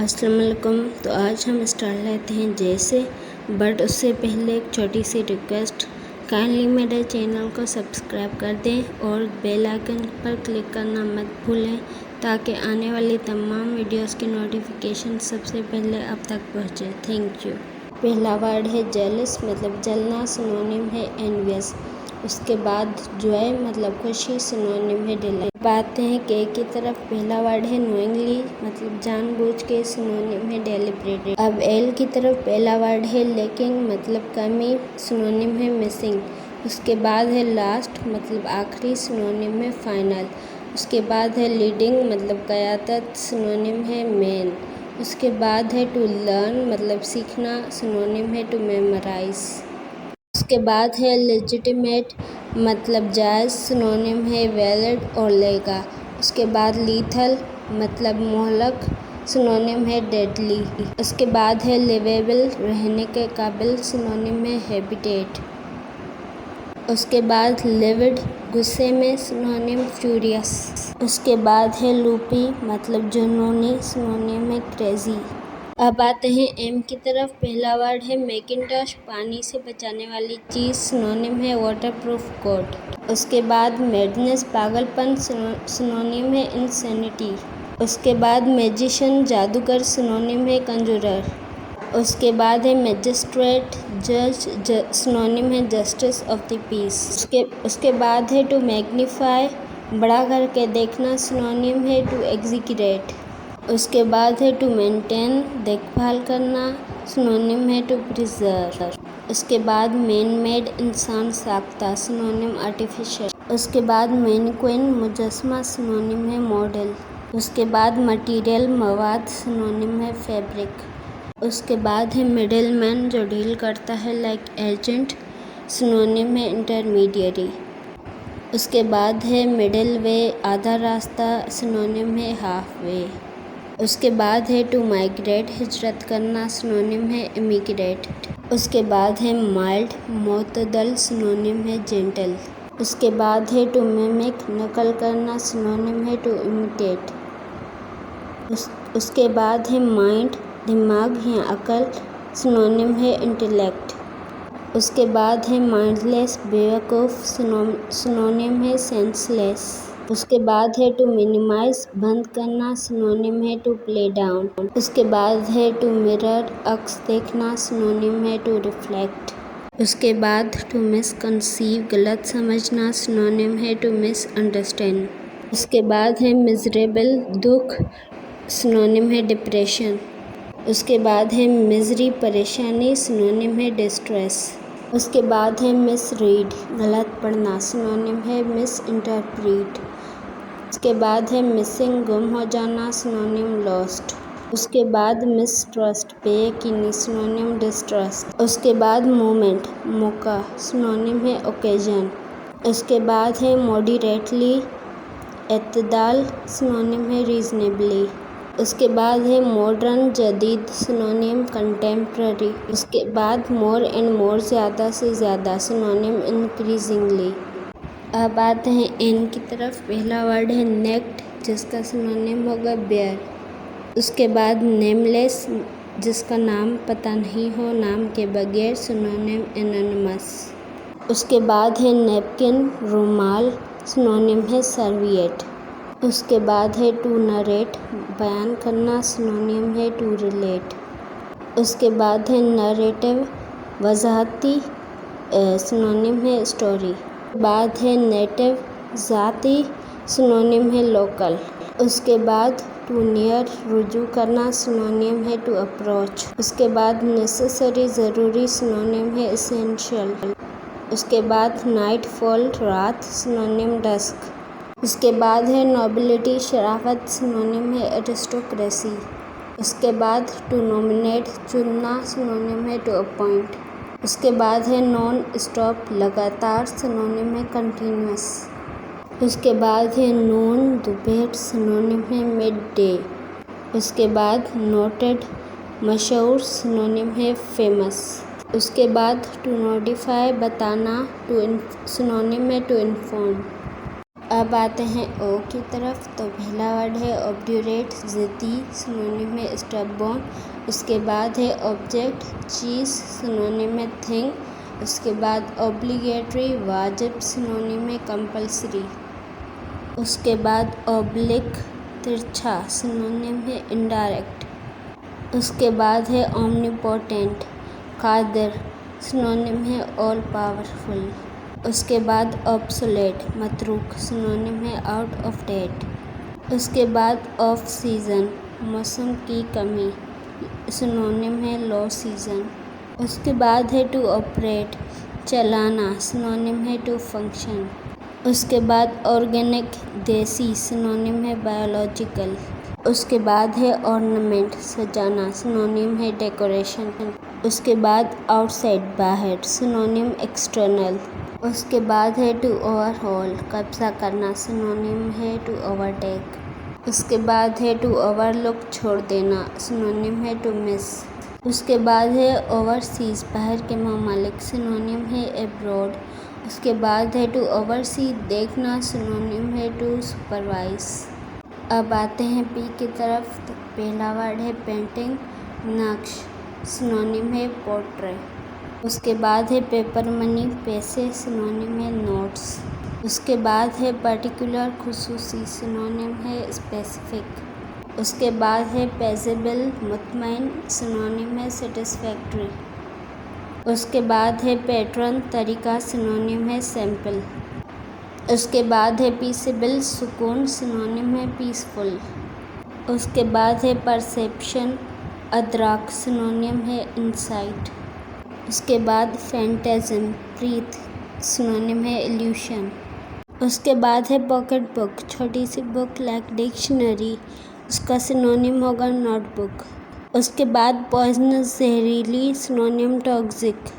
السلام علیکم۔ تو آج ہم اسٹارٹ لیتے ہیں جیسے، بٹ اس سے پہلے ایک چھوٹی سی ریکویسٹ، کائنڈلی میرے چینل کو سبسکرائب کر دیں اور بیل آئکن پر کلک کرنا مت بھولیں تاکہ آنے والی تمام ویڈیوز کی نوٹیفیکیشن سب سے پہلے آپ تک پہنچے۔ Thank you. پہلا ورڈ ہے جیلس، مطلب جلنا، سنونیم ہے انویس۔ اس کے بعد جوائے مطلب خوشی، سنونیم ہے ڈیلائٹ۔ اب آتے ہیں کے کی طرف۔ پہلا ورڈ ہے نوئنگلی، مطلب جان بوجھ کے، سنونیم ہے ڈیلیبریٹلی۔ اب ایل کی طرف۔ پہلا ورڈ ہے لیکنگ، مطلب کمی، سنونیم ہے مسنگ۔ اس کے بعد ہے لاسٹ، مطلب آخری، سنونیم ہے فائنل۔ اس کے بعد ہے لیڈنگ، مطلب قیادت، سنونیم ہے مین۔ اس کے بعد ہے ٹو لرن، مطلب سیکھنا، سنونیم ہے ٹو میمورائز۔ اس کے بعد ہے لیجیٹیمیٹ، مطلب جائز، سنونیم ہے ویلڈ اور لیگا۔ اس کے بعد لیتھل، مطلب مہلک، سنونیم ہے ڈیڈلی۔ اس کے بعد ہے لیویبل، رہنے کے قابل، سنونیم ہے ہیبیٹیٹ۔ اس کے بعد لیوڈ، غصے میں، سنونیم فیوریس۔ اس کے بعد ہے لوپی، مطلب جنونی، سنونیم ہے کریزی۔ اب آتے ہیں ایم کی طرف۔ پہلا ورڈ ہے میکنٹاش، پانی سے بچانے والی چیز، سنونیم ہے واٹر پروف کوٹ۔ اس کے بعد میڈنس، پاگل پن، سنونیم ہے انسینیٹی۔ اس کے بعد میجیشن، جادوگر، سنونیم ہے کنجورر۔ اس کے بعد ہے میجسٹریٹ، جج، سنونیم ہے جسٹس آف دی پیس۔ اس کے بعد ہے ٹو میگنیفائی، بڑا کر کے دیکھنا، سنونیم ہے ٹو ایگزیگریٹ۔ اس کے بعد ہے ٹو مینٹین، دیکھ بھال کرنا، سنونیم ہے ٹو پریزرو۔ اس کے بعد مین میڈ، انسان ساختہ، سنونیم آرٹیفیشل۔ اس کے بعد مینیکوین، مجسمہ، سنونیم ہے ماڈل۔ اس کے بعد مٹیریل، مواد، سنونیم ہے فیبرک۔ اس کے بعد ہے مڈل مین، جو ڈیل کرتا ہے، لائک ایجنٹ، سنونیم ہے انٹرمیڈیری۔ اس کے بعد ہے مڈل وے، آدھا راستہ، سنونیم ہے ہاف وے۔ اس کے بعد ہے ٹو مائگریٹ، ہجرت کرنا، سنونیم ہے امیگریٹ۔ اس کے بعد ہے مائلڈ، معتدل، سنونیم ہے جینٹل۔ اس کے بعد ہے ٹو میمک، نقل کرنا، سنونیم ہے ٹو امیٹیٹ۔ اس کے بعد ہے مائنڈ، دماغ یا عقل، سنونیم ہے انٹیلیکٹ۔ اس کے بعد ہے مائنڈ لیس، بیوقوف، سنونیم ہے سینس لیس۔ اس کے بعد ہے ٹو منیمائز، بند کرنا، سنونیم ہے ٹو پلے ڈاؤن۔ اس کے بعد ہے ٹو مرر، عکس دیکھنا، سنونیم ہے ٹو ریفلیکٹ۔ اس کے بعد ٹو مس کنسیو، غلط سمجھنا، سنونیم ہے ٹو مس انڈرسٹینڈ۔ اس کے بعد ہے میزریبل، دکھ، سنونیم ہے ڈپریشن۔ اس کے بعد ہے میزری، پریشانی، سنونیم ہے ڈسٹریس۔ اس کے بعد ہے مس ریڈ، غلط پڑھنا، سنونیم ہے مس انٹرپریٹ۔ اس کے بعد ہے مسنگ، گم ہو جانا، سنونیم لاسٹ۔ اس کے بعد مس ٹرسٹ، بے یقینی، سنونیم ڈسٹرسٹ۔ اس کے بعد مومنٹ، موقع، سنونیم ہے اوکیزن۔ اس کے بعد ہے موڈیریٹلی، اعتدال، سنونیم ہے ریزنیبلی۔ اس کے بعد ہے ماڈرن، جدید، سنونیم کنٹمپرری۔ اس کے بعد مور اینڈ مور، زیادہ سے زیادہ، سنونیم انکریزنگلی۔ اب آتے ہیں این کی طرف۔ پہلا ورڈ ہے نیکڈ، جس کا سنونیم ہوگا بیئر۔ اس کے بعد نیم لیس، جس کا نام پتہ نہیں ہو، نام کے بغیر، سنونیم انونیمس۔ اس کے بعد ہے نیپکن، رومال، سنونیم ہے سرویٹ۔ اس کے بعد ہے ٹو نریٹ، بیان کرنا، سنونیم ہے ٹو ریلیٹ۔ اس کے بعد ہے نریٹو، وضاحتی، سنونیم ہے اسٹوری۔ اس کے بعد ہے نیٹو، ذاتی، سنونیم ہے لوکل۔ اس کے بعد ٹو نیئر، رجوع کرنا، سنونیم ہے ٹو اپروچ۔ اس کے بعد نیسیسری، ضروری، سنونیم ہے اسینشیل۔ اس کے بعد نائٹ فال، رات، سنونیم ڈسک۔ اس کے بعد ہے نوبلٹی، شرافت، سنونیم ہے ایرسٹوکریسی۔ اس کے بعد ٹو نامینیٹ، چننا، سنونیم ہے ٹو اپوائنٹ۔ اس کے بعد ہے نان اسٹاپ، لگاتار، سنونیم ہے کنٹینیوس۔ اس کے بعد ہے نون، دوپہر، سنونیم ہے مڈ ڈے۔ اس کے بعد نوٹڈ، مشہور، سنونیم ہے فیمس۔ اس کے بعد ٹو نوٹیفائی، بتانا، سنونیم ہے ٹو انفارم۔ اب آتے ہیں او کی طرف، تو پہلا ورڈ ہے اوبڈیوریٹ، ضدی، سنونیم ہے اسٹب بورن۔ اس کے بعد ہے آبجیکٹ، چیز، سنونیم ہے تھنگ۔ اس کے بعد اوبلیگیٹری، واجب، سنونیم ہے کمپلسری۔ اس کے بعد اوبلک، ترچھا، سنونیم ہے انڈائریکٹ۔ اس کے بعد ہے اومنیپوٹنٹ، قادر، سنونیم ہے آل پاورفل۔ اس کے بعد اوبسولیٹ، متروک، سنونیم ہے آؤٹ آف ڈیٹ۔ اس کے بعد آف سیزن، موسم کی کمی، سنونیم ہے لو سیزن۔ اس کے بعد ہے ٹو آپریٹ، چلانا، سنونیم ہے ٹو فنکشن۔ اس کے بعد آرگینک، دیسی، سنونیم ہے بایولوجیکل۔ اس کے بعد ہے ornament، سجانا، سنونیم ہے ڈیکوریشن۔ اس کے بعد آؤٹ سائڈ، باہر، سنونیم ایکسٹرنل۔ اس کے بعد ہے ٹو اوور ہول، قبضہ کرنا، سنونیم ہے ٹو اوور ٹیک۔ اس کے بعد ہے ٹو اوور لک، چھوڑ دینا، سنونیم ہے ٹو مس۔ اس کے بعد ہے اوورسیز، باہر کے ممالک، سنونیم ہے ایبراڈ۔ اس کے بعد ہے ٹو اوور سی، دیکھنا، سنونیم ہے ٹو سپروائز۔ اب آتے ہیں پی کی طرف، تو پہلا ورڈ ہے پینٹنگ، نقش، سنونیم ہے پورٹرے۔ اس کے بعد ہے پیپر منی، پیسے، سنونیم ہے نوٹس۔ اس کے بعد ہے پرٹیکولر، خصوصی، سنونیم ہے اسپیسیفک۔ اس کے بعد ہے پیزیبل، مطمئن، سنونیم ہے سیٹسفیکٹری۔ اس کے بعد ہے پیٹرن، طریقہ، سنونیم ہے سمپل۔ اس کے بعد ہے پیسیبل، سکون، سنونیم ہے پیسفل۔ اس کے بعد ہے پرسیپشن، ادراک، سنونیم ہے انسائٹ۔ اس کے بعد فینٹیزم، پریت، سنونیم ہے ایلیوشن۔ اس کے بعد ہے پاکٹ بک، چھوٹی سی بک لائک ڈکشنری، اس کا سنونیم ہوگا نوٹ بک۔ اس کے بعد پوائزنس، زہریلی، سنونیم ٹاکسک۔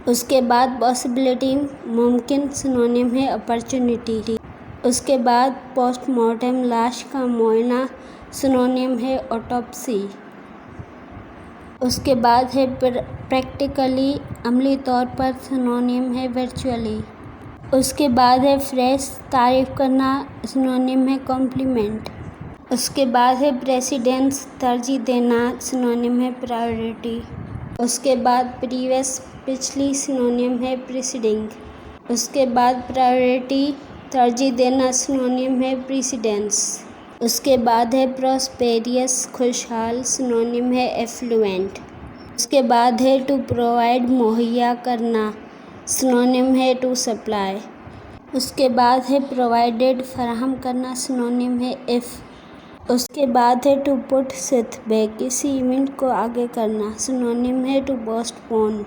اس کے بعد پاسبلٹی، ممکن، سنونیم ہے اپرچونٹی۔ اس کے بعد پوسٹ مارٹم، لاش کا معائنہ، سنونیم ہے آٹوپسی۔ اس کے بعد ہے پریکٹیکلی، عملی طور پر، سنونیم ہے ورچوئلی۔ اس کے بعد ہے پریز، تعریف کرنا، سنونیم ہے کمپلیمنٹ۔ اس کے بعد ہے پریسیڈنس، ترجیح دینا، سنونیم ہے پرائیورٹی۔ اس کے بعد پریویس، پچھلی، سنونیم ہے پریسیڈنگ۔ اس کے بعد پرائیورٹی، ترجیح دینا، سنونیم ہے پریسیڈنس۔ اس کے بعد ہے پراسپیریس، خوشحال، سنونیم ہے ایفلوئنٹ۔ اس کے بعد ہے ٹو پرووائڈ، مہیا کرنا، سنونیم ہے ٹو سپلائی۔ اس کے بعد ہے پرووائڈڈ، فراہم کرنا، سنونیم ہے ایف۔ اس کے بعد ہے ٹو پٹ سیتھ بیک، کسی ایونٹ کو آگے کرنا، سنونیم ہے ٹو پوسٹ پون۔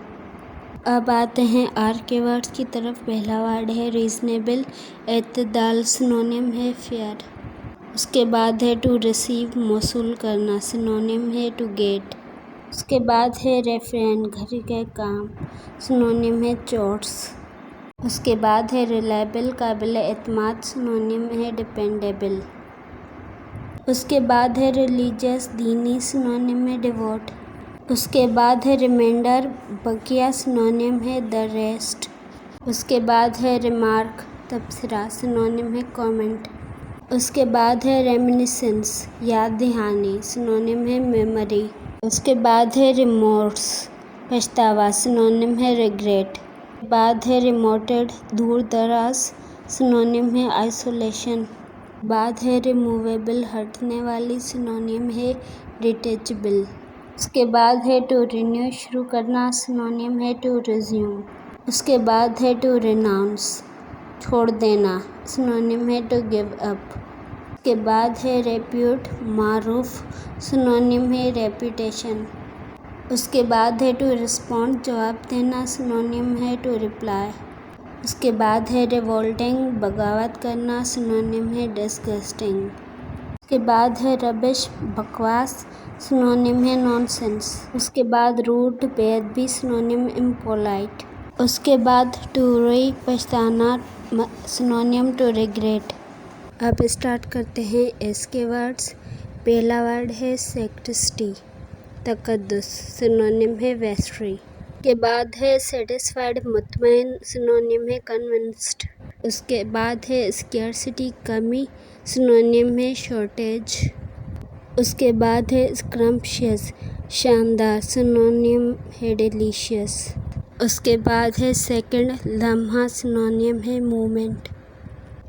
اب آتے ہیں آر کے ورڈز کی طرف، پہلا ورڈ ہے ریزنیبل، اعتدال، سنونیم ہے فیئر۔ اس کے بعد ہے ٹو ریسیو، موصول کرنا، سنونیم ہے ٹو گیٹ۔ اس کے بعد ہے ریفرین، گھر کے کام، سنونیم ہے چورس۔ اس کے بعد ہے ریلائبل، قابل اعتماد، سنونیم ہے ڈیپینڈیبل۔ اس کے بعد ہے ریلیجیس، دینی، سنونیم ہے ڈیووٹ۔ اس کے بعد ہے ریمائنڈر، بقیہ، سنونیم ہے دی ریسٹ۔ اس کے بعد ہے ریمارک، تبصرہ، سنونیم ہے کامنٹ۔ اس کے بعد ہے ریمینیسنس، یاد دہانی، سنونیم ہے میموری۔ اس کے بعد ہے ریمورس، پچھتاوا، سنونیم ہے ریگریٹ۔ اس کے بعد ہے ریموٹڈ، دور دراز، سنونیم ہے آئسولیشن۔ بعد ہے ریموویبل، ہٹنے والی، سنونیم ہے ڈیٹیچیبل۔ اس کے بعد ہے ٹو رینیو، شروع کرنا، سنونیم ہے ٹو ریزیوم۔ اس کے بعد ہے ٹو ریناؤنس، چھوڑ دینا، سنونیم ہے ٹو گیو اپ۔ اس کے بعد ہے ریپیوٹ، معروف، سنونیم ہے ریپوٹیشن۔ اس کے بعد ہے ٹو ریسپونڈ، جواب دینا، سنونیم ہے ٹو ریپلائی۔ اس کے بعد ہے ریولٹنگ، بغاوت کرنا، سنونیم ہے ڈسگسٹنگ۔ اس کے بعد ہے ربش، بکواس، سنونیم ہے نان سینس۔ اس کے بعد روڈ، بے ادبی، سنونیم امپولائٹ۔ اس کے بعد ٹو روئی، پچھتانا، سنونیم ٹو ریگریٹ۔ اب اسٹارٹ کرتے ہیں ایس کے ورڈز۔ پہلا ورڈ ہے سیکٹسٹی، تقدس، سنونیم ہے ویسٹری۔ اس کے بعد ہے سیٹسفائیڈ، مطمئن، سنونیم ہے کنونسڈ۔ اس کے بعد ہے اسکیئرسٹی کمی، سنونیم ہے شارٹیج۔ اس کے بعد ہے اسکرمپشیس شاندار، سنونیم ہے ڈیلیشیس۔ اس کے بعد ہے سیکنڈ لمحہ، سنونیم ہے مومنٹ۔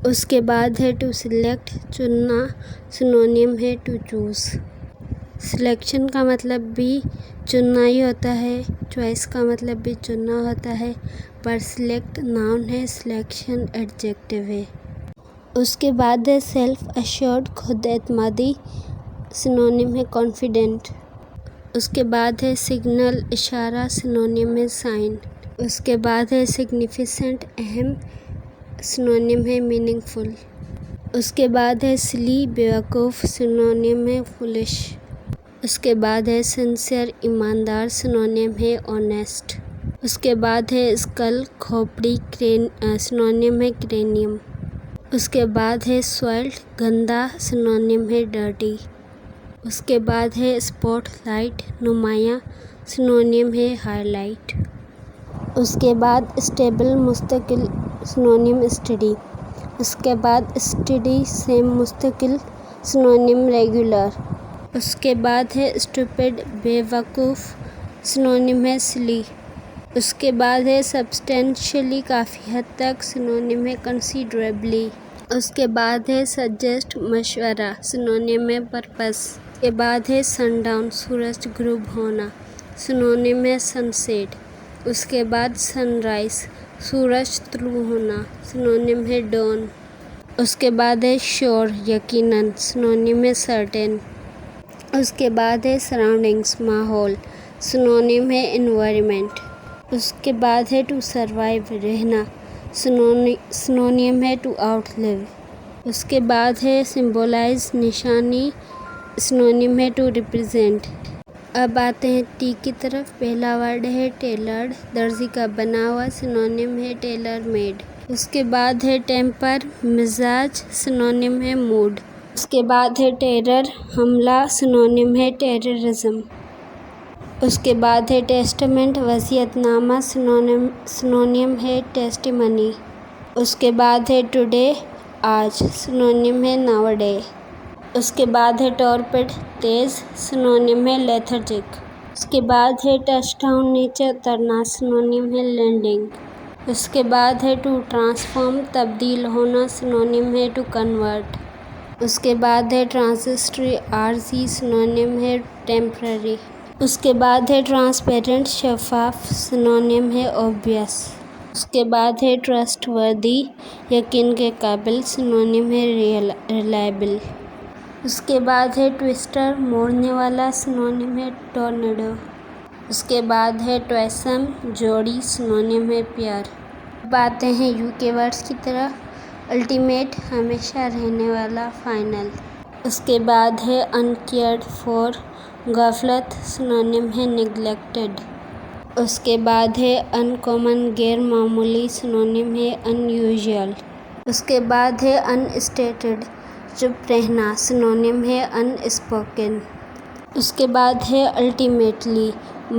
اس کے بعد ہے ٹو سلیکٹ چننا، سنونیم ہے ٹو چوز۔ سلیکشن کا مطلب بھی چننا ہی ہوتا ہے، چوائس کا مطلب بھی چننا ہوتا ہے، پر سلیکٹ ناؤن ہے، سلیکشن ایڈجیکٹو ہے۔ اس کے بعد ہے سیلف ایشورڈ خود اعتمادی، سنونیم ہے کانفیڈنٹ۔ اس کے بعد ہے سگنل اشارہ، سنونیم ہے سائن۔ اس کے بعد ہے سگنیفیسنٹ اہم، سنونیم ہے میننگ فل۔ اس کے بعد ہے سلی بیوقوف، سنونیم ہے فولش۔ اس کے بعد ہے سنسیئر ایماندار، سنونیم ہے آنیسٹ۔ اس کے بعد ہے اسکل کھوپڑی، سنونیم ہے کرینیم۔ اس کے بعد ہے سوائلڈ گندا، سنونیم ہے ڈرٹی۔ اس کے بعد ہے اسپاٹ لائٹ نمایاں، سنونیم ہے ہائی لائٹ۔ اس کے بعد اسٹیبل مستقل، سنونیم اسٹڈی۔ اس کے بعد اسٹڈی سے مستقل، سنونیم ریگولر۔ اس کے بعد ہے اسٹوپڈ بے وقوف، سنونیم ہے سلی۔ اس کے بعد ہے سبسٹینشلی کافی حد تک، سنونیم ہے کنسیڈریبلی۔ اس کے بعد ہے سجیسٹ مشورہ، سنونیم ہے پرپس۔ اس کے بعد ہے سن ڈاؤن سورج غروب ہونا، سنونیم ہے سن سیٹ۔ اس کے بعد سن رائز سورج طلوع ہونا، سنونیم ہے ڈون۔ اس کے بعد ہے شور یقیناً، سنونیم ہے سرٹین۔ اس کے بعد ہے سراؤنڈنگز ماحول، سنونیم ہے انوائرمنٹ۔ اس کے بعد ہے ٹو سروائیو رہنا، سنونیم ہے ٹو آؤٹ لیو۔ اس کے بعد ہے سمبولائز نشانی، سنونیم ہے ٹو ریپرزینٹ۔ اب آتے ہیں ٹی کی طرف۔ پہلا ورڈ ہے ٹیلرڈ، درزی کا بنا ہوا، سنونیم ہے ٹیلر میڈ۔ اس کے بعد ہے ٹیمپر مزاج، سنونیم ہے موڈ۔ اس کے بعد ہے ٹیرر حملہ، سنونیم ہے ٹیررزم۔ اس کے بعد ہے ٹیسٹمنٹ وصیت نامہ، سنونیم ہے ٹیسٹیمنی۔ اس کے بعد ہے ٹوڈے آج، سنونیم ہے ناؤ ڈے۔ اس کے بعد ہے ٹورپڈ تیز، سنونیم ہے لیتھرجک۔ اس کے بعد ہے ٹچ ڈاؤن نیچے اترنا، سنونیم ہے لینڈنگ۔ اس کے بعد ہے ٹو ٹرانسفارم تبدیل ہونا، سنونیم ہے ٹو کنورٹ۔ اس کے بعد ہے ٹرانزسٹری عارضی، سنونیم ہے ٹیمپرری۔ اس کے بعد ہے ٹرانسپیرنٹ شفاف، سنونیم ہے اوبویس۔ اس کے بعد ہے ٹرسٹ وردی یقین کے قابل، سنونیم ہے ریلائبل۔ اس کے بعد ہے ٹوئسٹر موڑنے والا، سنونیم ہے ٹورنیڈو۔ اس کے بعد ہے ٹوائسم جوڑی، سنونیم ہے پیئر۔ اب آتے ہیں یو کے ورڈز کی طرف۔ الٹیمیٹ ہمیشہ رہنے والا، فائنل۔ اس کے بعد ہے انکیئرڈ فور غفلت، سنونیم ہے نیگلیکٹڈ۔ اس کے بعد ہے ان کامن غیر معمولی، سنونیم ہے ان یوزول۔ اس کے بعد ہے ان اسٹیٹڈ چپ رہنا، سنونیم ہے ان اسپوکن۔ اس کے بعد ہے الٹیمیٹلی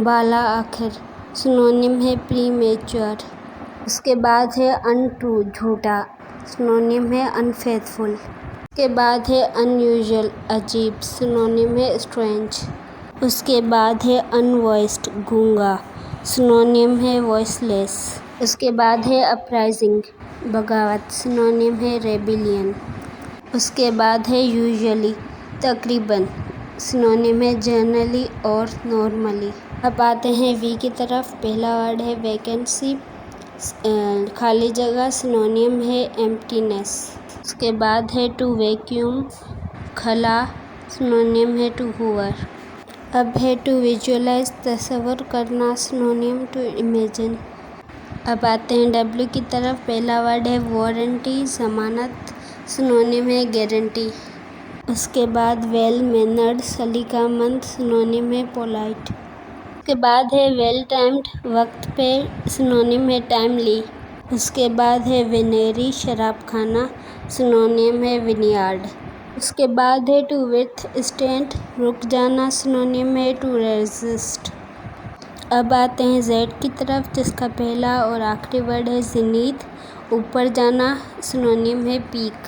بالا آخر، سنونیم ہے پری میچور۔ اس کے بعد ہے ان ٹرو جھوٹا، سنونیم ہے ان فیتھفل۔ اس کے بعد ہے ان یوزول عجیب، سنونیم ہے اسٹرینج۔ اس کے بعد ہے ان وائسڈ گونگا، سنونیم ہے وائس لیس۔ اس کے بعد ہے اپرائزنگ بغاوت، سنونیم ہے ریبیلین۔ اس کے بعد ہے یوزولی تقریباً، سنونیم ہے جنرلی اور نارملی۔ اب آتے ہیں وی کی طرف۔ پہلا ورڈ ہے ویکینسی، خالی جگہ، سنونیم ہے ایمپٹینس۔ اس کے بعد ہے ٹو ویکیوم خلا، سنونیم ہے ٹو ہوور۔ اب ہے ٹو ویژوئلائز تصور کرنا، سنونیم ٹو امیجن۔ اب آتے ہیں ڈبلیو کی طرف۔ پہلا ورڈ ہے وارنٹی ضمانت، سنونیم ہے گارنٹی۔ اس کے بعد ویل مینرڈ سلیقہ مند، سنونیم ہے پولائٹ۔ اس کے بعد ہے ویل ٹائمڈ وقت پہ، سنونیم ہے ٹائملی۔ اس کے بعد ہے وینیری شراب خانہ، سنونیم ہے وینیارڈ۔ اس کے بعد ہے ٹو وتھ اسٹینڈ رک جانا، سنونیم ہے ٹو ریزسٹ۔ اب آتے ہیں زیڈ کی طرف، جس کا پہلا اور آخری ورڈ ہے زینیتھ اوپر جانا، سنونیم ہے پیک۔